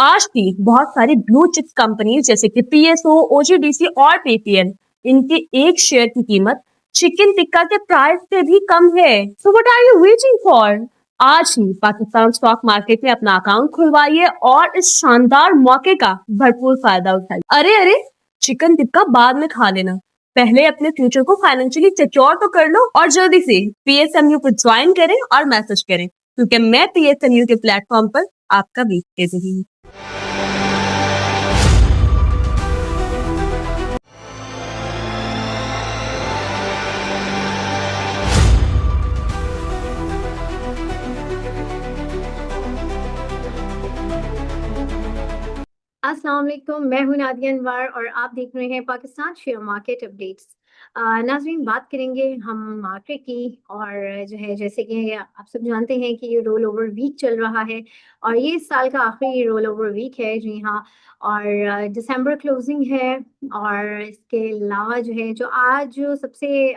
आज भी बहुत सारी ब्लू चिप्स कंपनी जैसे कि पीएसओ, ओजीडीसी और पेटीएम, इनके एक शेयर की कीमत चिकन टिक्का के प्राइस से भी कम है। So what are you waiting for? आज ही पाकिस्तान स्टॉक मार्केट में अपना अकाउंट खुलवाइए और इस शानदार मौके का भरपूर फायदा उठाइए। अरे अरे, चिकन टिक्का बाद में खा लेना, पहले अपने फ्यूचर को फाइनेंशियली सिक्योर तो कर लो और जल्दी से पीएसएमयू को ज्वाइन करें और मैसेज करें, क्योंकि मैं पीएसएमयू के प्लेटफॉर्म पर आपका वेट कर रही हूँ। अस्सलाम वालेकुम, मैं हूं नादिया अनवर और आप देख रहे हैं पाकिस्तान शेयर मार्केट अपडेट्स। नाज़रीन, बात करेंगे हम मार्केट की और जो है जैसे कि आप सब जानते हैं कि ये रोल ओवर वीक चल रहा है और ये इस साल का आखिरी रोल ओवर वीक है। जी हाँ, और दिसंबर क्लोजिंग है और इसके अलावा जो है जो आज जो सबसे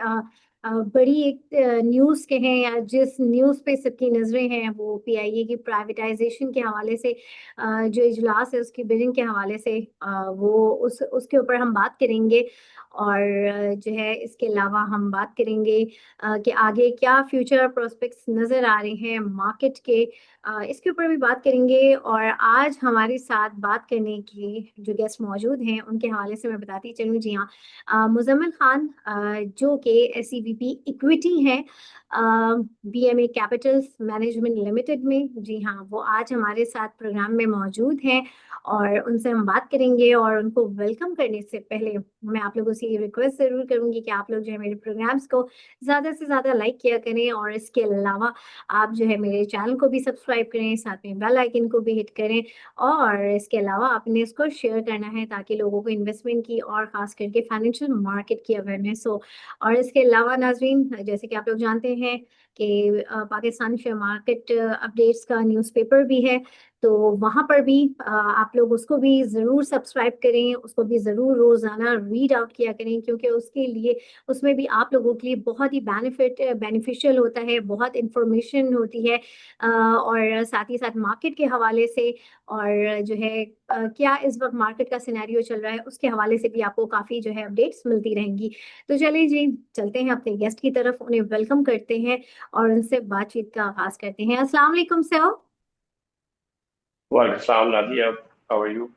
बड़ी एक न्यूज़ कहें या जिस न्यूज़ पे सबकी नज़रें हैं वो पीआईए की प्राइवेटाइजेशन के हवाले से जो इजलास है उसकी बिलिंग के हवाले से वो उसके ऊपर हम बात करेंगे और जो है इसके अलावा हम बात करेंगे कि आगे क्या फ्यूचर प्रोस्पेक्ट्स नज़र आ रहे हैं मार्केट के, इसके ऊपर भी बात करेंगे। और आज हमारे साथ बात करने के जो गेस्ट मौजूद हैं उनके हवाले से मैं बताती चलूँ। जी हाँ, मुज़म्मिल खान जो कि एसईवीपी इक्विटी हैं बीएमए कैपिटल्स मैनेजमेंट लिमिटेड में। जी हाँ, वो आज हमारे साथ प्रोग्राम में मौजूद हैं और उनसे हम बात करेंगे। और उनको वेलकम करने से पहले मैं आप लोगों से ये रिक्वेस्ट ज़रूर करूँगी कि आप लोग जो है मेरे प्रोग्राम्स को ज़्यादा से ज़्यादा लाइक किया करें और इसके अलावा आप जो है मेरे चैनल को भी सब्सक्राइब करें, साथ में बेल आइकन को भी हिट करें और इसके अलावा आपने इसको शेयर करना है ताकि लोगों को इन्वेस्टमेंट की और ख़ास करके फाइनेंशियल मार्केट की अवेयरनेस हो। और इसके अलावा नाज़रीन, जैसे कि आप लोग जानते हैं कि पाकिस्तान शेयर मार्केट अपडेट्स का न्यूज़पेपर भी है, तो वहाँ पर भी आप लोग उसको भी ज़रूर सब्सक्राइब करें, उसको भी ज़रूर रोज़ाना रीड आउट किया करें क्योंकि उसके लिए उसमें भी आप लोगों के लिए बहुत ही बेनिफिशियल होता है, बहुत इन्फॉर्मेशन होती है और साथ ही साथ मार्केट के हवाले से और जो है क्या इस वक्त मार्केट का सिनेरियो चल रहा है उसके हवाले से भी आपको काफ़ी जो है अपडेट्स मिलती रहेंगी। तो चलिए जी, चलते हैं अपने गेस्ट की तरफ, उन्हें वेलकम करते हैं और उनसे बातचीत का आगाज करते हैं। अस्सलाम वालेकुम सर। वालेकुम सलाम नादिया, हाउ आर यू?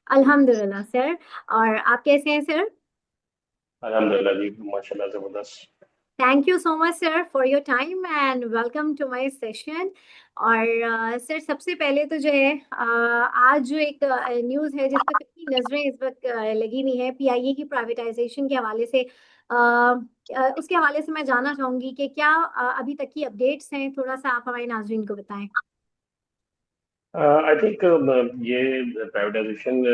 अल्हम्दुलिल्लाह सर, और आप कैसे हैं सर? अल्हम्दुलिल्लाह जी, माशाल्लाह जबरदस्त। Thank you so much sir for your time and welcome to my session. और सर सबसे पहले तो जो है आज जो एक न्यूज़ है जिस पर सबकी नज़रें इस वक्त लगी हुई है पीआईए की प्राइवेटाइजेशन के हवाले से, उसके हवाले से मैं जानना चाहूँगी कि क्या अभी तक की अपडेट्स हैं, थोड़ा सा आप हमारे नाज़रीन को बताएं। आई थिंक ये प्राइवेटाइजेशन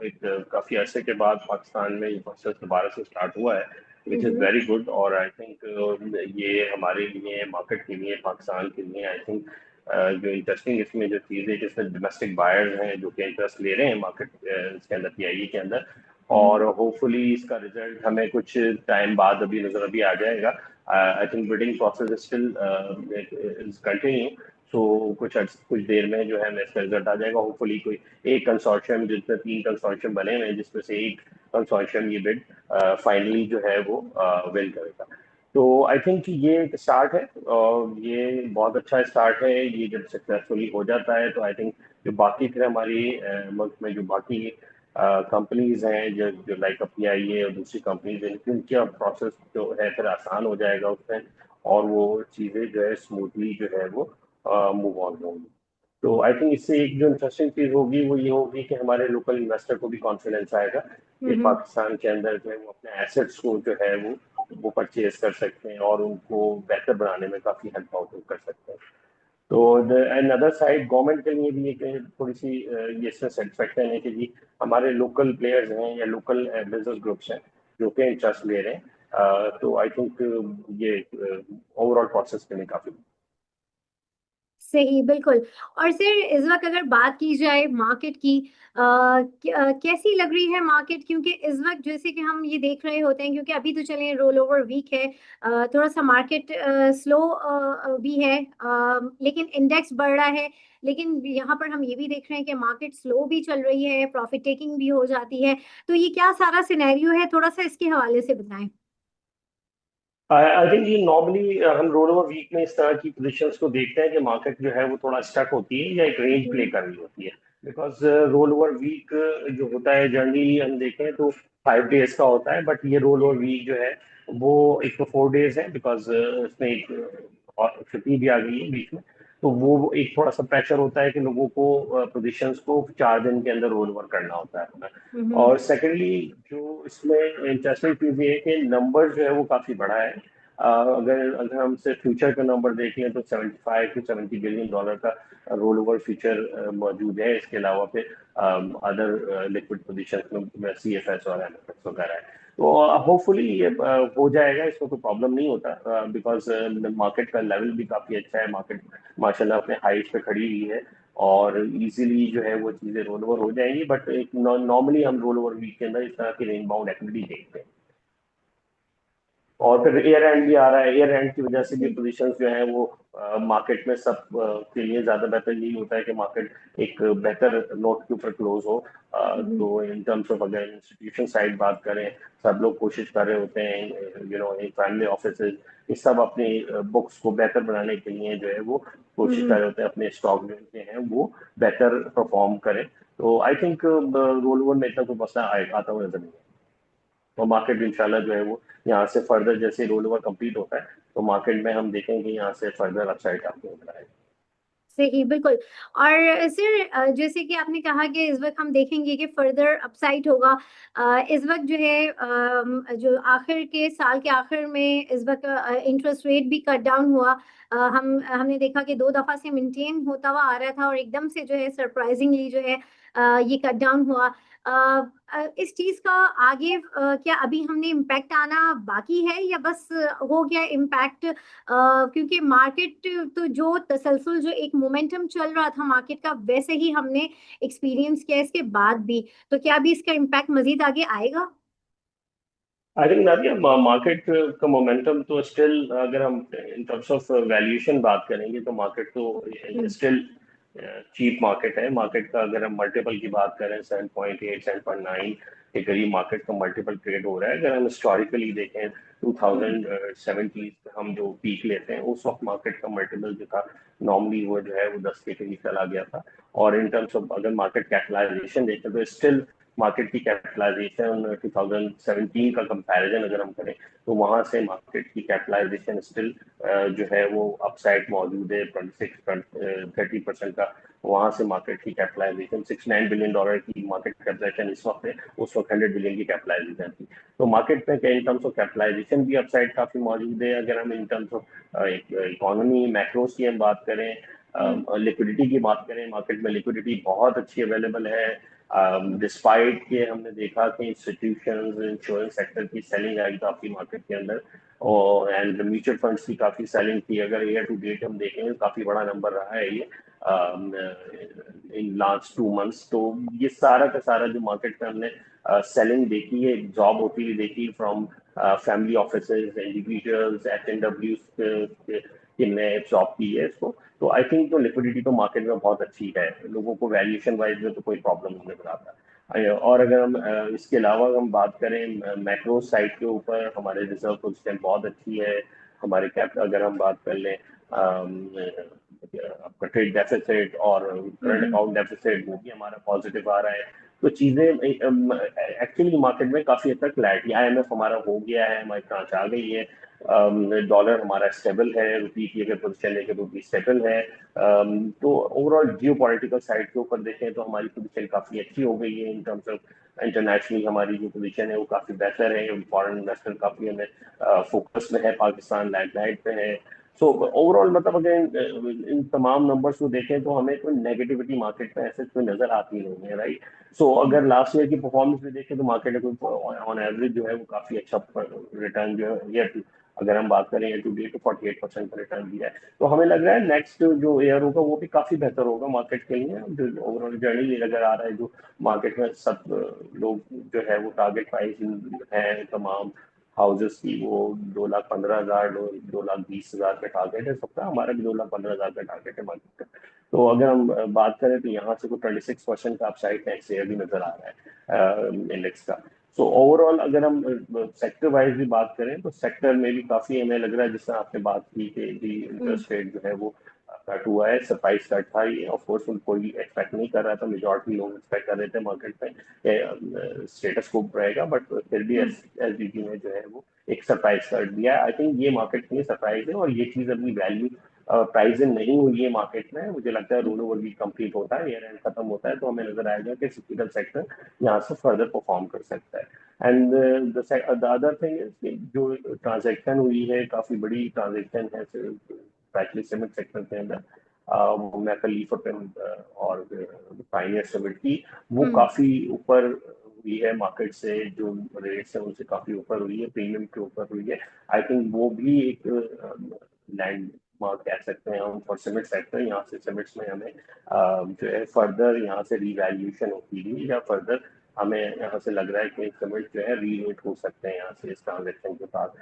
एक काफ़ी अरसे के बाद पाकिस्तान में ये प्रोसेस दोबारा से स्टार्ट हुआ है, विच इज़ वेरी गुड। और आई थिंक ये हमारे लिए, मार्केट के लिए, पाकिस्तान के लिए, आई थिंक जो इंटरेस्टिंग इसमें जो चीज़ है जिसमें डोमेस्टिक बायर्स हैं जो कि इंटरेस्ट ले रहे हैं मार्केट इसके अंदर, पीआईए के अंदर, और होपफुली इसका रिजल्ट हमें कुछ टाइम बाद अभी नजर अभी आ जाएगा। I think bidding process still is continue, so कुछ देर में जो है इसका रिजल्ट आ जाएगा। होपफुली कोई एक कंसोर्शियम, जिसमें 3 कंसोर्शियम बने हुए हैं, जिसमें से एक कंसोर्शियम ये बिड फाइनली जो है वो विन करेगा। तो आई थिंक ये एक स्टार्ट है और ये बहुत अच्छा स्टार्ट है। ये जब सक्सेसफुली हो जाता है तो आई थिंक जो बाकी फिर हमारी मुल्क में जो बाकी कंपनीज हैं जो जो लाइक पीआईए और दूसरी कंपनीज हैं, उनका प्रोसेस जो है फिर आसान हो जाएगा उसमें, और वो चीज़ें जो है स्मूथली जो है वो मूव ऑन होंगी। तो आई थिंक इससे एक जो इंटरेस्टिंग चीज़ होगी वो ये होगी कि हमारे लोकल इन्वेस्टर को भी कॉन्फिडेंस आएगा कि हम्म। पाकिस्तान के अंदर जो है वो अपने एसेट्स को जो है वो परचेज कर सकते हैं और उनको बेहतर बनाने में काफ़ी हेल्प आउट कर सकते हैं। तो अनदर साइड गवर्नमेंट के लिए भी एक थोड़ी सी ये इसमें सेटिस्फेक्शन है कि जी हमारे लोकल प्लेयर्स हैं या लोकल बिजनेस ग्रुप्स हैं जो कि इंटरेस्ट ले रहे हैं। तो आई थिंक ये ओवरऑल प्रोसेस के लिए काफ़ी। सही, बिल्कुल। और सर इस वक्त अगर बात की जाए मार्केट की, कैसी लग रही है मार्केट? क्योंकि इस वक्त जैसे कि हम ये देख रहे होते हैं, क्योंकि अभी तो चले रोल ओवर वीक है, थोड़ा सा मार्केट स्लो भी है, लेकिन इंडेक्स बढ़ रहा है। लेकिन यहाँ पर हम ये भी देख रहे हैं कि मार्केट स्लो भी चल रही है, प्रॉफिट टेकिंग भी हो जाती है। तो ये क्या सारा सिनेरियो है, थोड़ा सा इसके हवाले से बताएं। आई थिंक ये नॉर्मली हम रोल ओवर वीक में इस तरह की पोजीशंस को देखते हैं कि मार्केट जो है वो थोड़ा स्टक होती है या एक रेंज प्ले कर रही होती है। बिकॉज रोल ओवर वीक जो होता है जनरली हम देखें तो 5 डेज का होता है, बट ये रोल ओवर वीक जो है वो एक तो 4 डेज है, बिकॉज उसमें एक और छुट्टी भी आ गई है बीच में। तो वो एक थोड़ा सा प्रेशर होता है कि लोगों को पोजीशंस को 4 दिन के अंदर रोल ओवर करना होता है। हम्म। और सेकेंडली जो इसमें इंटरेस्टिंग चीज ये है कि नंबर जो है वो काफी बड़ा है। अगर अगर हम सिर्फ फ्यूचर का नंबर देख लें तो 75 to 70 बिलियन डॉलर का रोल ओवर फ्यूचर मौजूद है। इसके अलावा फिर अदर लिक्विड पोजीशन में CFS और MFX वगैरह है। तो होपफुली ये हो जाएगा, इसमें कोई प्रॉब्लम नहीं होता, बिकॉज मार्केट का लेवल भी काफी अच्छा है। मार्केट माशाल्लाह अपने हाइट पे खड़ी हुई है और इजीली जो है वो चीजें रोल ओवर हो जाएंगी। बट एक नॉर्मली हम रोल ओवर वीक के अंदर इस तरह की रेंज बाउंड एक्टिविटी देखते हैं। और फिर एयर एंड भी आ रहा है, एयर एंड की वजह से भी जी। पोजीशंस जो है वो मार्केट में सब के लिए ज्यादा बेहतर यही होता है कि मार्केट एक बेहतर नोट के ऊपर क्लोज हो। हम्म। तो इन टर्म्स ऑफ अगर इंस्टीट्यूशन साइड बात करें, सब लोग कोशिश कर रहे होते हैं, फैमिली ऑफिस ये सब अपनी बुक्स को बेहतर बनाने के लिए जो है वो कोशिश कर हम्म। रहे होते हैं अपने स्टॉक जो हैं वो बेहतर परफॉर्म करें। तो आई थिंक रोल ओवर में इतना कोई मसला आता हुआ नजर नहीं है। और मार्केट इंशाल्लाह जो है वो यहाँ से फर्दर जैसे रोल ओवर कंप्लीट होता है तो मार्केट में हम देखेंगे यहाँ से फर्दर अपसाइड आपको नजर आएगा। सही, बिल्कुल। और सर जैसे कि आपने कहा कि इस वक्त हम देखेंगे कि फर्दर अपसाइड होगा। इस वक्त जो है जो आखिर के साल के आखिर में इस वक्त इंटरेस्ट रेट भी कट डाउन हुआ। हमने देखा कि 2 दफा से मेंटेन होता हुआ आ रहा था और एकदम से जो है सरप्राइजिंगली जो है ये कट डाउन हुआ। इस चीज का आगे क्या अभी हमने इम्पैक्ट आना बाकी है या बस हो गया इम्पैक्ट? क्योंकि मार्केट तो जो तसलसल जो एक मोमेंटम चल रहा था मार्केट का, वैसे ही हमने एक्सपीरियंस किया इसके बाद भी। तो क्या अभी इसका इम्पैक्ट मजीद आगे आएगा? आई थिंक नादिया मार्केट का मोमेंटम तो स्टिल, अगर हम इन टर्म्स ऑफ वैल्यूएशन बात करेंगे तो मार्केट तो हम्म। स्टिल चीप मार्केट है। मार्केट का अगर हम मल्टीपल की बात करें 7.8 7.9 के करीब मार्केट का मल्टीपल ट्रेड हो रहा है। अगर हम हिस्टोरिकली देखें 2017 पे हम जो पीक लेते हैं उस वक्त मार्केट का मल्टीपल जो था नॉर्मली वो जो है वो 10 के करीब चला गया था। और इन टर्म्स ऑफ अगर मार्केट कैपिटलाइजेशन देखें तो स्टिल मार्केट की कैपिटलाइजेशन 2017 का कंपैरिजन अगर हम करें तो वहां से मार्केट की कैपिटलाइजेशन स्टिल जो है वो अपसाइड मौजूद है 26-30% का। वहां से मार्केट की कैपिटलाइजेशन $69 बिलियन की मार्केट कैपिटलाइजेशन इस वक्त है, उस वक्त 100 बिलियन की कैपिटलाइजेशन थी। तो मार्केट में इन टर्म्स ऑफ कैपिटलाइजेशन भी अपसाइड काफी मौजूद है। अगर हम in terms of economy macros की हम बात करें, हम्म। लिक्विडिटी की बात करें, मार्केट में लिक्विडिटी बहुत अच्छी अवेलेबल है। डिस्पाइट के हमने देखा कि इंस्टीट्यूशंस इंश्योरेंस सेक्टर की सेलिंग आई काफी मार्केट के अंदर, और एंड म्यूचुअल फंड्स की काफी सेलिंग थी। अगर ईयर टू डेट हम देखें तो काफी बड़ा नंबर रहा है ये इन लास्ट 2 मंथ्स। तो ये सारा का सारा जो मार्केट में हमने सेलिंग देखी है, जॉब होती हुई देखी from family offices, individuals, HNW ने जॉब की है इसको। तो आई थिंक तो लिक्विडिटी तो मार्केट में बहुत अच्छी है, लोगों को वैल्यूएशन वाइज में तो कोई प्रॉब्लम नहीं नजर आता। और अगर हम इसके अलावा हम बात करें मैक्रो साइड के ऊपर, हमारे रिजर्व पोजीशन बहुत अच्छी है। हमारे कैप अगर हम बात कर लें आपका ट्रेड डेफिसिट और करंट हम्म। अकाउंट डेफिसिट वो भी हमारा पॉजिटिव आ रहा है। तो चीजें एक्चुअली मार्केट में काफी हद तक क्लैरिटी, IMF हमारा हो गया है, हमारी ट्रांच आ गई है, डॉलर हमारा स्टेबल है, रुपये की अगर पोजिशन लेके रुपये स्टेबल है। तो ओवरऑल जियो पॉलिटिकल साइड के ऊपर देखें तो हमारी पोजीशन काफी अच्छी हो गई है। इन टर्म्स ऑफ इंटरनेशनली हमारी जो पोजीशन है वो काफी बेहतर है। फॉरेन इन्वेस्टर काफी हमें फोकस में है, पाकिस्तान लैंडलाइट पे है। सो ओवरऑल मतलब अगर इन तमाम नंबर्स को देखें तो हमें कोई नेगेटिविटी मार्केट में ऐसे कोई नजर आती नहीं है, राइट। सो अगर लास्ट ईयर की परफॉर्मेंस भी देखें तो मार्केट ऑन एवरेज जो है वो काफी अच्छा रिटर्न जो है ईयर अगर हम बात करें ईयर टू डेट तो 48% का रिटर्न दिया है। तो हमें लग रहा है नेक्स्ट जो ईयर होगा वो भी काफी बेहतर होगा मार्केट के लिए। जो ओवरऑल जर्नी नजर आ रहा है, जो मार्केट में सब लोग जो है वो टारगेट प्राइस है तमाम हाउसेस की, वो 2,15,000 2,20,000 का टारगेट है सबका। हमारा भी 2,15,000 का टारगेट है मार्केट का। तो अगर हम बात करें तो यहाँ से कोई 26% का अपसाइड नेक्स्ट ईयर भी नजर आ रहा है इंडेक्स का। सो ओवरऑल अगर हम सेक्टर वाइज भी बात करें तो सेक्टर में भी काफी हमें लग रहा है, जिससे आपने बात की कि जी हम्म इंटरेस्ट रेट जो है वो कट हुआ है, सरप्राइज कट था ये। ऑफ कोर्स कोई एक्सपेक्ट नहीं कर रहा था, मेजॉरिटी लोग एक्सपेक्ट कर रहे थे मार्केट में स्टेटस को रहेगा, बट फिर भी हम्म एसडीटी ने जो है वो एक सरप्राइज कट दिया है। आई थिंक ये मार्केट के लिए सरप्राइज है, और ये चीज अपनी वैल्यू प्राइस नहीं हुई है मार्केट में। मुझे लगता है रोल ओवर भी कंप्लीट होता है, ईयर एंड खत्म होता है, तो हमें नजर आएगा कि सिक्योरिकल सेक्टर यहाँ से फर्दर परफॉर्म कर सकता है। And the other thing is कि जो ट्रांजेक्शन हुई है, काफी बड़ी ट्रांजेक्शन है स्पेशली सीमेंट सेक्टर के अंदर, मेटल लीफ और पाइनियर सीमेंट की, वो हम्म काफी ऊपर हुई है मार्केट से। जो रेट्स है उनसे काफी ऊपर हुई है, प्रीमियम के ऊपर हुई है। आई थिंक वो भी एक लैंड मार्क कह सकते हैं हम फॉर सीमेंट सेक्टर। यहाँ से सीमेंट्स में हमें जो है फर्दर यहाँ से रिवैल्यूएशन होती है, या फर्दर हमें यहाँ से लग रहा है कि सीमेंट जो है रीरेट हो सकते हैं यहाँ से इस ट्रांजेक्शन के बाद।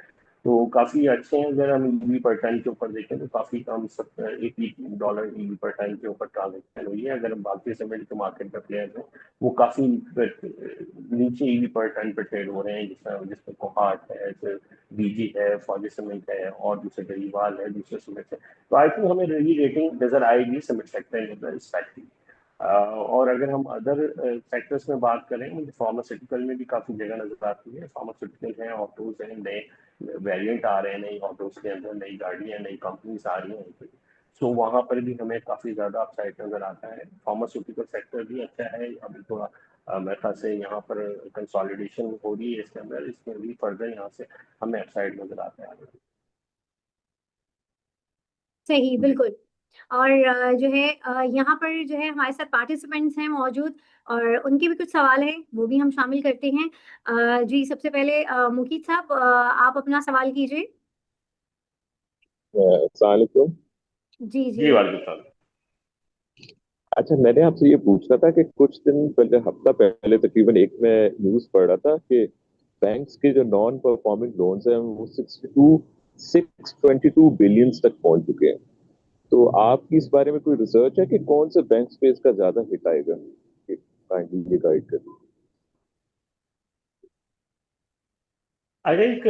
तो काफी अच्छे हैं। अगर हम ईवी पर टन के ऊपर देखें तो काफी कम, $80 ईवी पर टन के ऊपर ट्रांजेक्शन हुई है। अगर हम बाकी सीमेंट के मार्केट में प्लेयर हैं, वो काफी नीचे ईवी पर टन पे ट्रेड हो रहे हैं, जिसमें कोहाट है, बीजी है, फौजी सीमेंट है, और दूसरे गरीवाल है, दूसरे सीमेंट है। तो आई थिंक हमें री रेटिंग नजर आएगी सीमेंट सेक्टर के अंदर स्पेशली। और अगर हम अदर सेक्टर्स में बात करें, मुझे फार्मास्यूटिकल में भी काफी जगह नजर आती है। फार्मास्यूटिकल है, ऑटोज हैं, नए वेरिएंट आ रहे हैं, नई ऑटोज के अंदर नई गाड़ियां, नई कंपनीज आ रही हैं। सो वहां पर भी हमें काफी ज्यादा अपसाइड नजर आता है। फार्मास्यूटिकल सेक्टर भी अच्छा है। अभी थोड़ा मेरे ख्याल से यहाँ पर कंसोलिडेशन हो रही है इसके अंदर, इसमें भी फर्दर यहाँ से हमें अपसाइड नजर आता है। सही जी। बिल्कुल। और जो है यहाँ पर जो है हमारे साथ पार्टिसिपेंट्स हैं मौजूद, और उनके भी कुछ सवाल हैं वो भी हम शामिल करते हैं। जी सबसे पहले मुकीत साहब, आप अपना सवाल कीजिए। अस्सलाम वालेकुम। जी जी। जी वालेकुम। अच्छा, मैंने आपसे ये पूछना था कि कुछ दिन पहले, हफ्ता पहले तकरीबन, एक मैं न्यूज़ पढ़ रहा था कि बैंक्स के जो नॉन परफॉर्मिंग लोन्स हैं वो 622 बिलियंस तक पहुंच चुके हैं। तो आपकी इस बारे में कोई रिसर्च है कि कौन से बैंक्स पे इसका ज्यादा हिट आएगा? काइंडली ये गाइड करिए। I think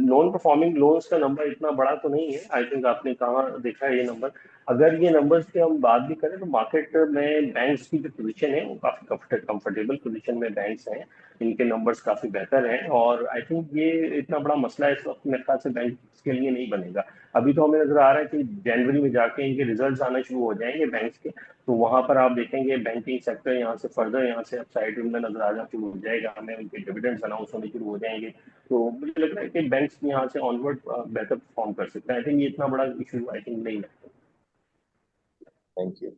non performing loans का नंबर इतना बड़ा तो नहीं है। आई थिंक आपने कहाँ देखा है ये नंबर? अगर ये नंबर्स की हम बात भी करें तो मार्केट में बैंक्स की जो पोजीशन है वो काफी कंफर्टेबल पोजीशन में बैंक्स हैं। इनके नंबर्स काफी बेहतर हैं, और आई थिंक ये इतना बड़ा मसला इस वक्त मेरे ख्याल से बैंक्स के लिए नहीं बनेगा। अभी तो हमें नजर आ रहा है कि जनवरी में जाके इनके रिजल्ट्स आना शुरू हो जाएंगे बैंक्स के। तो वहां पर आप देखेंगे बैंकिंग सेक्टर यहाँ से फर्दर यहाँ से अपसाइड में नजर आना शुरू हो जाएगा, हमें उनके डिविडेंड्स अनाउंस होने शुरू हो जाएंगे। तो मुझे लग रहा है कि बैंक्स यहाँ से ऑनवर्ड बेहतर परफॉर्म कर सकते हैं। आई थिंक ये इतना बड़ा इशू आई थिंक नहीं है। Thank you.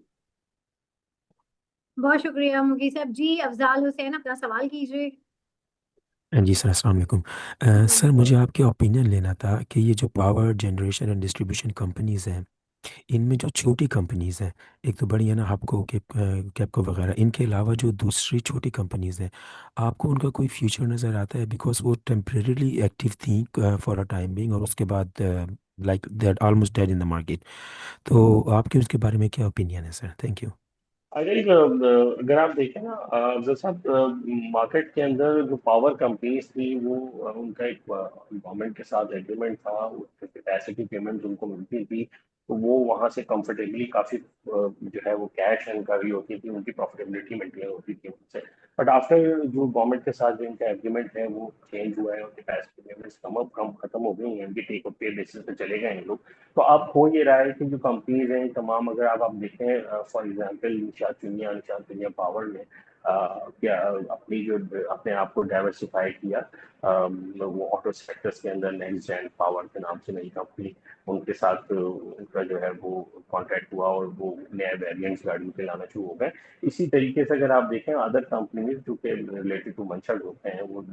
बहुत शुक्रिया मुकीत साहब। जी अफजाल हुसैन, अपना सवाल कीजिए। जी सर, अस्सलाम वालेकुम। जी सर मुझे आपके ओपिनियन लेना था कि ये जो power generation and distribution companies हैं, इनमें जो छोटी कंपनीज़ हैं, एक तो बड़ी है ना हबको, कैपको वगैरह, इनके अलावा जो दूसरी छोटी कंपनीज़ हैं, आपको उनका कोई फ्यूचर नज़र आता है? बिकॉज वो टेम्परेली एक्टिव थी फॉर अ टाइम बिंग, और उसके बाद like that almost dead in the market. तो आपके उसके बारे में क्या ओपिनियन है sir? Thank you. I think अगर आप देखें ना जैसा मार्केट के अंदर जो पावर कंपनीज थी वो उनका एक गवर्नमेंट के साथ एग्रीमेंट था, कैपेसिटी पेमेंट उनको मिलती थी। तो वो वहां से कंफर्टेबली काफी जो है वो कैश अर्न कर रही होती थी, उनकी प्रॉफिटेबिलिटी मेंटेन होती थी उनसे। बट आफ्टर जो गवर्नमेंट के साथ जो इनका एग्रीमेंट है वो चेंज हुआ है, और कैपेसिटी पेमेंट्स कम खत्म हो गई हैं, इनकी टेक ऑफ पे बेसिस पे चले गए हैं लोग। तो अब हो ये रहा है कि जो कंपनीज हैं तमाम, अगर आप देखें for example Nishat Chuniya power में क्या अपनी जो अपने आप को डाइवर्सिफाई किया, वो ऑटो सेक्टर्स के अंदर नेक्स्ट जेन पावर के नाम से नई कंपनी, उनके साथ उनका जो है वो कॉन्ट्रैक्ट हुआ और वो नए वेरिएंट्स गाड़ियों के लाना शुरू हो गए। इसी तरीके से अगर आप देखें अदर कंपनीज जो कि रिलेटेड टू मंशा ग्रुप हैं, वो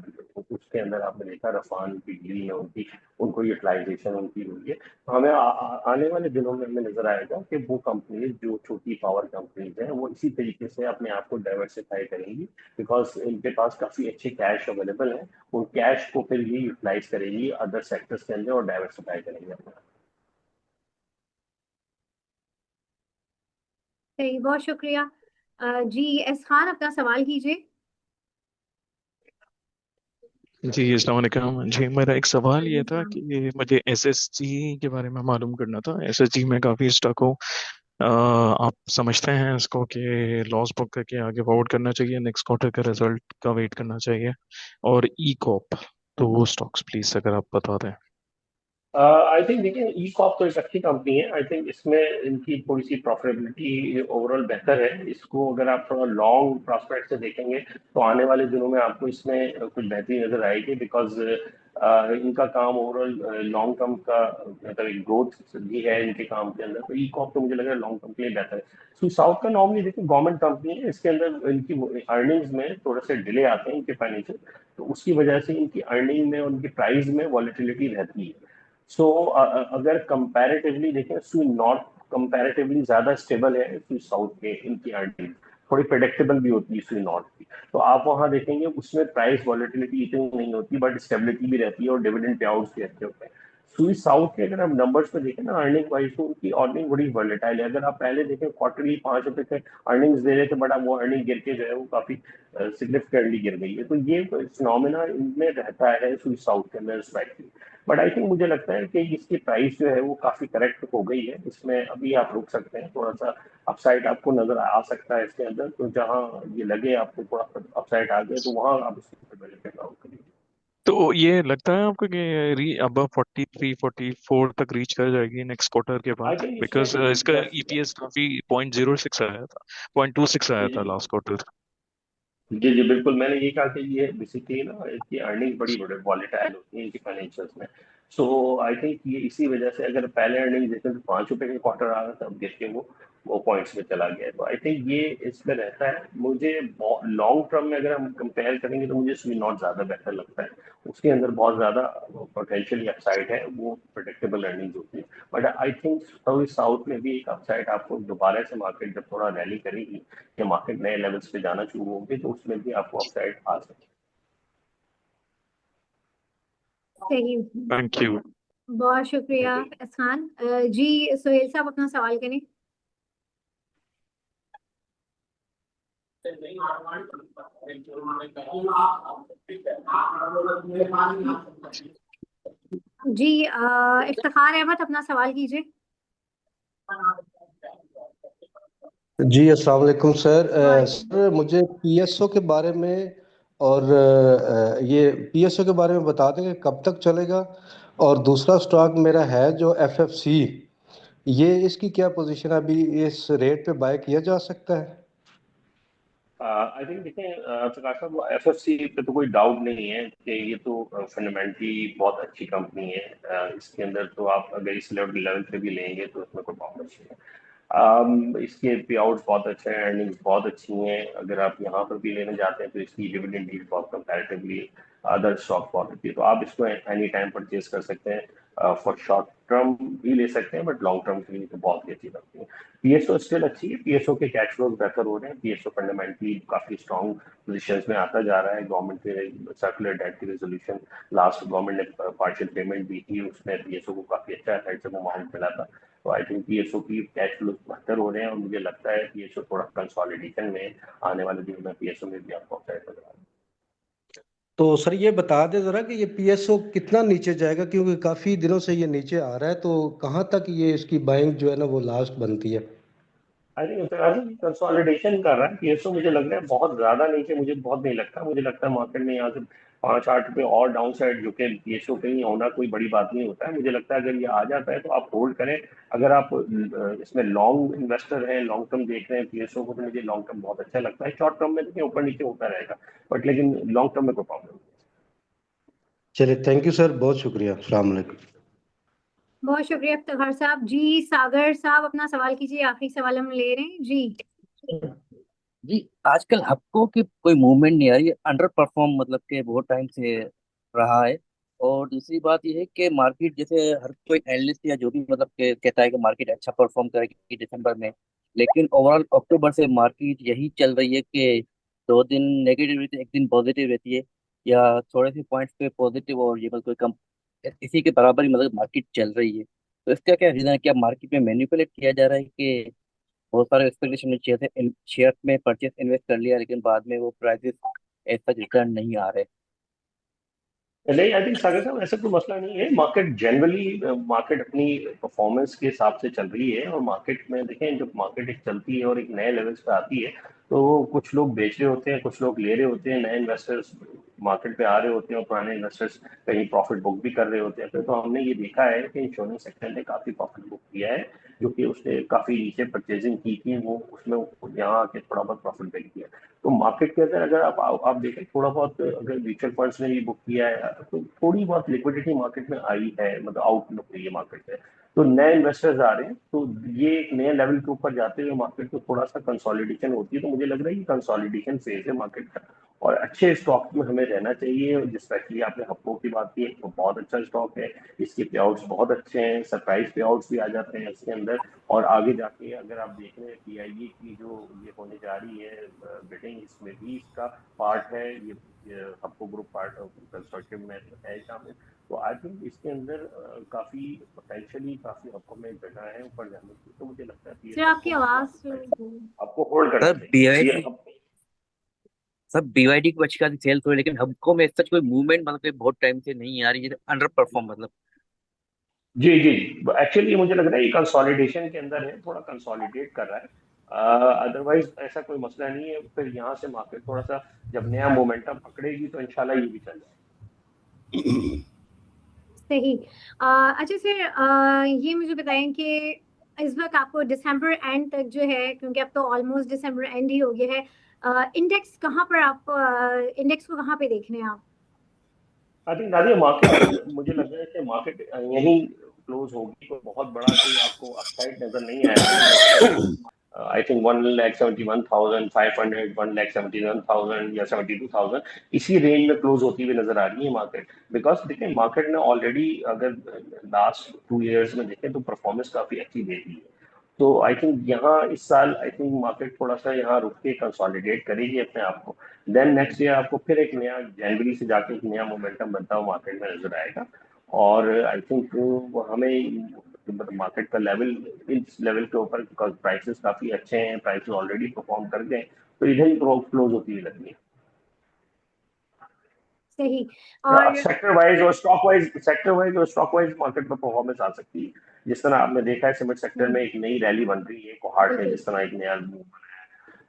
उसके अंदर आपने देखा रफान की डील में उनको यूटिलाइजेशन उनकी हुई है। तो हमें आने वाले दिनों में हमें नजर आएगा कि वो कंपनीज जो छोटी पावर कंपनीज हैं वो इसी तरीके से अपने आप को डाइवर्सिफाई करेंगी, बिकॉज इनके पास काफी अच्छे कैश अवेलेबल है। उन कैश को फिर ये यूटिलाइज करेंगी अदर सेक्टर्स के अंदर और डाइवर्सिफाई करेंगे अपना। सही, बहुत शुक्रिया। जी एस खान, अपना सवाल कीजिए। जी अस्सलाम वालेकुम जी। मेरा एक सवाल ये था वालेकुम कि मुझे एसएसजी के बारे में मालूम करना था। एसएसजी में काफ़ी स्टॉक हो, आप समझते हैं इसको कि लॉस बुक करके आगे फॉरवर्ड करना चाहिए, नेक्स्ट क्वार्टर का रिजल्ट का वेट करना चाहिए? और ई कॉप, तो वो स्टॉक्स प्लीज अगर आप बता दें। आई थिंक देखिए ई कॉप तो एक अच्छी कंपनी है। आई थिंक इसमें इनकी थोड़ी सी प्रॉफिटेबिलिटी ओवरऑल बेहतर है। इसको अगर आप थोड़ा लॉन्ग प्रॉस्पेक्ट से देखेंगे तो आने वाले दिनों में आपको इसमें कुछ बेहतरी नजर आएगी, बिकॉज इनका काम ओवरऑल लॉन्ग टर्म का मतलब एक ग्रोथ भी है इनके काम के अंदर। तो ई कॉप तो मुझे लग रहा है लॉन्ग टर्म के लिए बेहतर है। सो साउथ का नॉर्मली देखिए गवर्नमेंट कंपनी है, इसके अंदर इनकी अर्निंग्स में थोड़े से डिले आते हैं इनके फाइनेंशियल, तो उसकी वजह से इनकी अर्निंग में और उनकी प्राइस में वॉलेटिलिटी रहती है। सो अगर कंपैरेटिवली देखें स्वी नॉट कंपैरेटिवली ज्यादा स्टेबल है स्वी साउथ के, इनकी अर्निंग थोड़ी प्रेडिक्टेबल भी होती है स्वी नॉट की। तो आप वहां देखेंगे उसमें प्राइस वॉलेटिलिटी इतनी नहीं होती, बट स्टेबिलिटी भी रहती है और डिविडेंड पे आउट्स भी अच्छे होते हैं। स्वी साउथ के अगर आप नंबर्स पे देखें ना अर्निंग वाइज, तो उनकी अर्निंग बड़ी वॉलेटाइल है। अगर आप पहले देखें क्वार्टरली 5 रुपए के अर्निंग्स दे रहे थे, बट अब वो अर्निंग गिर के जो है वो काफी सिग्निफिकेंटली गिर गई है। तो ये फिनोमेना इनमें रहता है स्वी साउथ के अंदर स्ट्राइकली। बट आई थिंक मुझे लगता है कि इसकी प्राइस जो है वो काफी करेक्ट हो गई है। इसमें अभी आप रुक सकते हैं, थोड़ा सा अपसाइड आपको नजर आ सकता है इसके अंदर। तो जहां ये लगे आपको थोड़ा अपसाइड आ गए, तो वहां आप इसको बेनिफिट आउट करिए। तो ये लगता है आपको कि अब 43-44 तक रीच कर जाएगी नेक्स्ट क्वार्टर के आई बाद? थिंक बिकॉज इसमें इसका यस ईपीएस काफी 0.06 आया था, 0.26 आया जी था जी लास्ट क्वार्टर। जी जी बिल्कुल, मैंने ये कहा कि ये बेसिकली ना इसकी अर्निंग बड़ी बड़े वॉलेटाइल होती है इनकी फाइनेंशियल्स में। सो आई थिंक ये इसी वजह से अगर पहले अर्निंग देखें तो 5 रुपए के क्वार्टर आ रहा था, अब देख के वो पॉइंट्स में चला गया। तो आई थिंक ये इसमें रहता है। मुझे लॉन्ग टर्म में अगर हम कंपेयर करेंगे तो मुझे स्वी नॉट ज्यादा बेहतर लगता है। उसके अंदर बहुत ज्यादा पोटेंशियल अपसाइड है, वो प्रोडिक्टेबल अर्निंग होती है। बट आई थिंक साउथ में भी एक अपसाइड आपको दोबारा से मार्केट जब थोड़ा रैली करेगी या मार्केट नए लेवल्स पे जाना शुरू होंगे, तो उसमें भी आपको अपसाइड आ सकती है। सही, थैंक यू। बहुत शुक्रिया एस खान। जी सुहेल साहब, अपना सवाल करें। जी इफ्तिखार अहमद, अपना सवाल कीजिए। जी अस्सलाम वालेकुम सर। वालेकुम। सर मुझे पीएसओ के बारे में और ये पीएसओ के बारे में बता दें कि कब तक चलेगा। और दूसरा स्टॉक मेरा है जो एफएफसी, ये इसकी क्या पोजीशन है, अभी इस रेट पे बाय किया जा सकता है? आई थिंक देखें प्रकाश साहब, एफएफसी पे तो कोई डाउट नहीं है कि ये तो फंडामेंटली बहुत अच्छी कंपनी है। इसके अंदर तो आप अगर इस लेवल पे भी लेंगे तो इसमें कोई प्रॉब्लम नहीं है। इसके पे आउट्स बहुत अच्छे हैं, अर्निंग्स बहुत अच्छी हैं। अगर आप यहाँ पर भी लेने जाते हैं तो इसकी डिविडेंड यील्ड बहुत कंपैरेटिवली अदर स्टॉक बहुत अच्छी है। तो आप इसको एनी टाइम परचेज कर सकते हैं, फॉर शॉर्ट टर्म भी ले सकते हैं, बट लॉन्ग टर्म के लिए तो बहुत ही अच्छी लगती है। पीएसओ स्टिल अच्छी है, पीएसओ के कैश फ्लोज बेहतर हो रहे हैं। पीएसओ फंडामेंटली काफी स्ट्रॉन्ग पोजीशंस में आता जा रहा है। गवर्नमेंट के सर्कुलर डेट की रेजोल्यूशन, लास्ट गवर्नमेंट ने पार्शियल पेमेंट दी थी, उसमें पीएसओ को काफी अच्छा हेड्स अमाउंट मिला था। तो आई थिंक पीएसओ की कैश फ्लोज बेहतर हो रहे हैं और मुझे लगता है पीएसओ थोड़ा कंसोलिडेशन में आने वाले दिनों में पीएसओ में भी आपको अपसाइड नजर आ रहा है। तो सर ये बता दें ज़रा कि ये पीएसओ कितना नीचे जाएगा, क्योंकि काफ़ी दिनों से ये नीचे आ रहा है, तो कहाँ तक ये इसकी बाइंग जो है ना वो लास्ट बनती है? आई थिंक कंसोलिडेशन कर रहा है पीएसओ। मुझे लग रहा है बहुत ज्यादा नीचे मुझे बहुत नहीं लगता। मुझे लगता है मार्केट में यहाँ से ₹5-8 और डाउन साइड, जो कि पीएसओ कहीं होना कोई बड़ी बात नहीं होता है। मुझे लगता है अगर ये आ जाता है तो आप होल्ड करें। अगर आप इसमें लॉन्ग इन्वेस्टर हैं, लॉन्ग टर्म देख रहे हैं पीएसओ को, तो मुझे लॉन्ग टर्म बहुत अच्छा लगता है। शॉर्ट टर्म में देखिए ऊपर नीचे होता रहेगा, बट लेकिन लॉन्ग टर्म में कोई प्रॉब्लम नहीं। चलिए, थैंक यू सर, बहुत शुक्रिया। अस्सलाम वालेकुम। बहुत शुक्रिया इफ्तिखार साहब। जी सागर साहब अपना सवाल कीजिए, आखिरी सवाल हम ले रहे हैं जी। जी, आजकल हपको की कोई मूवमेंट नहीं आ रही है, अंडर परफॉर्म मतलब के बहुत टाइम से रहा है। और दूसरी बात यह है कि मार्केट जैसे हर कोई एनालिस्ट या जो भी मतलब के कहता है कि मार्केट अच्छा परफॉर्म करेगी दिसंबर में, लेकिन ओवरऑल अक्टूबर से मार्केट यही चल रही है कि 2 दिन नेगेटिव रहती है, एक दिन पॉजिटिव रहती है, या थोड़े से पॉइंट्स पे पॉजिटिव और ये मतलब कोई कम इसी के बराबर ही मतलब मार्केट चल रही है। तो इसका क्या रीजन है? क्या मार्केट में मैनिपुलेट किया जा रहा है कि बहुत सारे एक्सपेक्टेशन में शेयर में परचेस इन्वेस्ट कर लिया, लेकिन बाद में वो प्राइसेस ऐसा रिटर्न नहीं आ रहे? नहीं, आई थिंक सागर साहब ऐसा कोई मसला नहीं है। मार्केट जनरली मार्केट अपनी परफॉर्मेंस के हिसाब से चल रही है, और मार्केट में देखें जब मार्केट एक चलती है और एक नए लेवल्स पे आती है, तो कुछ लोग बेच रहे होते हैं, कुछ लोग ले रहे होते हैं, नए इन्वेस्टर्स मार्केट पे आ रहे होते हैं और पुराने इन्वेस्टर्स कहीं प्रॉफिट बुक भी कर रहे होते हैं। तो हमने ये देखा है कि इंश्योरेंस सेक्टर ने काफी प्रॉफिट बुक किया है, जो कि उसने काफी नीचे परचेजिंग की थी, वो उसमें यहाँ आके थोड़ा बहुत प्रॉफिट बिक किया। तो मार्केट के अंदर अगर आप देखें थोड़ा बहुत, अगर म्यूचुअल फंड्स ने भी बुक किया है तो थोड़ी बहुत लिक्विडिटी मार्केट में आई है, मतलब आउटलुक है ये मार्केट है। तो नए इन्वेस्टर्स आ रहे हैं, तो ये एक नए लेवल के ऊपर जाते हुए मार्केट को थोड़ा सा कंसोलिडेशन होती है। तो मुझे लग रहा है कि कंसोलिडेशन फेज है मार्केट का, और अच्छे स्टॉक में हमें रहना चाहिए। जिसमें आपने हप्पो की बात की, तो बहुत अच्छा स्टॉक है, इसके पे आउट्स बहुत अच्छे हैं, सरप्राइज पे आउट्स भी आ जाते हैं इसके अंदर। और आगे जाके अगर आप देख रहे हैं पीआईबी की जो ये होने जा रही है बिडिंग, इसमें भी इसका पार्ट है, ये हप्पो ग्रुप पार्ट कंस्ट्रक्टिव में है शामिल। तो आई थिंक इसके अंदर काफी पोटेंशियली काफी हप्पो में जगह है ऊपर जाने की। तो मुझे लगता है सर पीएसयू आपकी को आवाज आपको होल्ड करना सर चाहिए ये बीवाईडी सर बीवाईडी को अच्छी खासी सेल्स हुई, लेकिन हमको में सच कोई मूवमेंट मतलब कि बहुत टाइम से नहीं आ रही है, अंडर परफॉर्म मतलब। जी जी। एक्चुअली मुझे लग रहा है ये कंसोलिडेशन के अंदर है, थोड़ा कंसोलिडेट कर रहा है। अदरवाइज ऐसा कोई मसला नहीं है। फिर यहाँ से मार्केट थोड़ा सा जब नया मोमेंटम पकड़ेगी तो इंशाल्लाह ये भी चल जाएगा। सही। अच्छा सर, ये मुझे बताएं कि इस वक्त आपको दिसंबर एंड तक जो है, क्योंकि अब तो ऑलमोस्ट दिसंबर एंड ही हो गया है, इंडेक्स कहाँ पर आप इंडेक्स को कहाँ पे देख रहे हैं आप? आई थिंक नादिया मार्केट, मुझे लग रहा है कि मार्केट यहीं क्लोज होगी, कोई बहुत बड़ा कोई आपको अपसाइड नजर नहीं आएगा इंडेक्स के अंदर। आई थिंक 1,71,500, 1,71,000 या 72,000, इसी रेंज में क्लोज होती हुई नजर आ रही है मार्केट। बिकॉज देखिए मार्केट ने ऑलरेडी, अगर लास्ट 2 इयर्स में देखें तो परफॉर्मेंस काफी अच्छी दे दी है। तो आई थिंक यहाँ इस साल आई थिंक मार्केट थोड़ा सा यहाँ रुक के कंसोलिडेट करेगी अपने आप को। देन नेक्स्ट ईयर आपको फिर एक नया जनवरी से जाके एक नया मोमेंटम बनता हुआ मार्केट में नजर आएगा। और आई थिंक हमें मार्केट का लेवल, इस लेवल के ऊपर प्राइसेस काफी अच्छे हैं, प्राइसेस ऑलरेडी परफॉर्म कर गए, तो इधर ही क्लोज होती हुई लगती है। सही। और सेक्टर वाइज और स्टॉक वाइज मार्केट में परफॉर्मेंस आ सकती है। जिस तरह आपने देखा है सीमेंट सेक्टर में एक नई रैली बन रही है, कोहाट ने बिल्कुल जिस तरह एक नया मूव,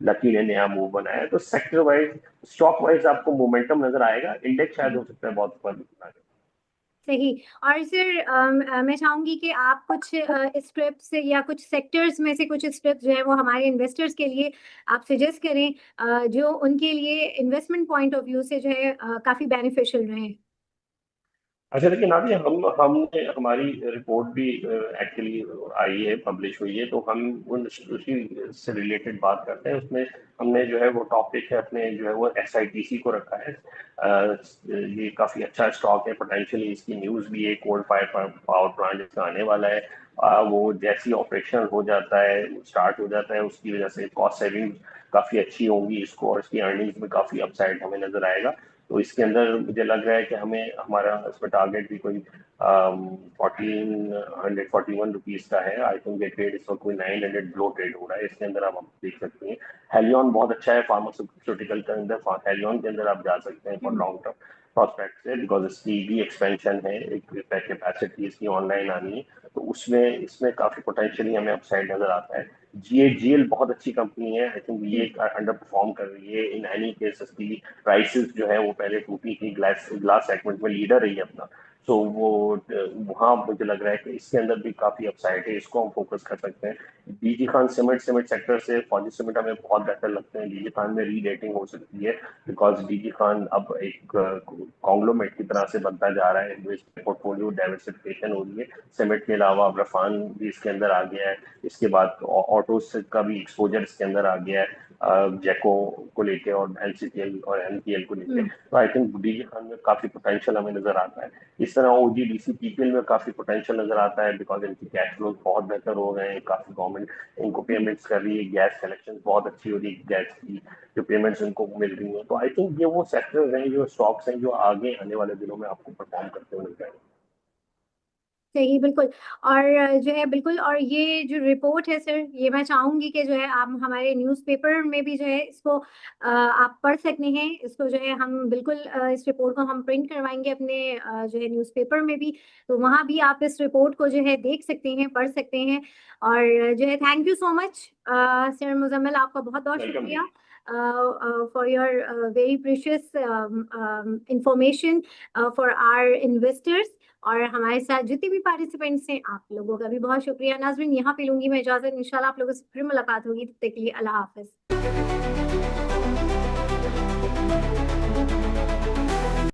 लकी ने नया मूव बनाया है, तो सेक्टर वाइज स्टॉक वाइज आपको मोमेंटम नजर आएगा। इंडेक्स शायद हो सकता है बहुत ऊपर निकला जाए। सही। और सर मैं चाहूंगी कि आप कुछ स्क्रिप्ट्स या कुछ सेक्टर्स में से कुछ स्क्रिप्ट जो है वो हमारे इन्वेस्टर्स के लिए आप सजेस्ट करें, जो उनके लिए इन्वेस्टमेंट पॉइंट ऑफ व्यू से जो है काफी बेनिफिशियल रहे। अच्छा, लेकिन अभी हमने हमारी रिपोर्ट भी एक्चुअली आई है, पब्लिश हुई है, तो हम उसी से रिलेटेड बात करते हैं। उसमें हमने जो है वो टॉपिक है अपने जो है वो एसआईटीसी को रखा है। ये काफी अच्छा स्टॉक है, पोटेंशियली इसकी न्यूज भी है, कोल फायर पावर प्लांट इसका आने वाला है। वो जैसी ऑपरेशन हो जाता है, स्टार्ट हो जाता है, उसकी वजह से कॉस्ट सेविंग काफी अच्छी होंगी इसको, और इसकी अर्निंग्स में काफी अपसाइड हमें नजर आएगा। तो इसके अंदर मुझे लग रहा है कि हमें हमारा इसमें टारगेट भी कोई 1441 रुपीज का है। आई थिंक ये ट्रेड इस वक्त कोई 900 ब्लो ट्रेड हो रहा है, इसके अंदर आप देख सकते हैं। हेलियन बहुत अच्छा है फार्मास्यूटिकल के अंदर, हेलियन के अंदर आप जा सकते हैं फॉर लॉन्ग टर्म। प्रोस्पेक्ट से, बिकॉज इसकी भी एक्सपेंशन है, एक कैपेसिटी इसकी ऑनलाइन आनी है, तो उसमें इसमें काफी पोटेंशियली हमें अपसाइड नजर आता है। GAGL बहुत अच्छी कंपनी है, आई थिंक ये अंडर परफॉर्म कर रही है इन एनी केस। इसकी प्राइसेस जो है वो पहले टूटी थी, ग्लास सेगमेंट में लीडर रही है अपना, तो वो वहाँ मुझे लग रहा है कि इसके अंदर भी काफी अपसाइड है, इसको हम फोकस कर सकते हैं। डीजी खान सीमेंट सेक्टर से फौजी सीमेंट हमें बहुत बेहतर लगते हैं, डीजी खान में रीरेटिंग हो सकती है, बिकॉज डीजी खान अब एक कॉन्ग्लोमेरेट की तरह से बनता जा रहा है, पोर्टफोलियो डाइवर्सिफिकेशन हो रही है। सीमेंट के अलावा अब रफान भी इसके अंदर आ गया है, इसके बाद ऑटो का भी एक्सपोजर इसके अंदर आ गया है, जैको को लेके और NCTL और NPL को लेके। तो आई थिंक डीजी खान में काफी पोटेंशियल हमें नजर आता है। इस तरह OGDC PPL में काफी पोटेंशियल नजर आता है, बिकॉज इनकी कैश फ्लो बहुत बेहतर हो गए हैं, काफी गवर्नमेंट इनको पेमेंट्स कर रही है, गैस कलेक्शन बहुत अच्छी हो रही है, गैस की जो पेमेंट्स इनको मिल रही है। तो आई थिंक ये वो सेक्टर्स हैं, जो स्टॉक्स हैं, जो आगे आने वाले दिनों में आपको परफॉर्म करते हुए नजर आएंगे। सही, बिल्कुल। और जो है बिल्कुल, और ये जो रिपोर्ट है सर, ये मैं चाहूंगी कि जो है आप हमारे न्यूज़पेपर में भी जो है इसको आप पढ़ सकते हैं। इसको जो है हम बिल्कुल इस रिपोर्ट को हम प्रिंट करवाएंगे अपने जो है न्यूज़पेपर में भी, तो वहाँ भी आप इस रिपोर्ट को जो है देख सकते हैं, पढ़ सकते हैं। और जो है thank you so much sir Muzammil, आपका बहुत बहुत वेलकम शुक्रिया for your very precious information for our investors. और हमारे साथ जितने भी पार्टिसिपेंट्स हैं, आप लोगों का भी बहुत शुक्रिया। नाज़रीन, यहाँ पे लूंगी मैं इजाजत, इंशाल्लाह आप लोगों से फिर मुलाकात होगी, तब तक के लिए अल्लाह हाफिज।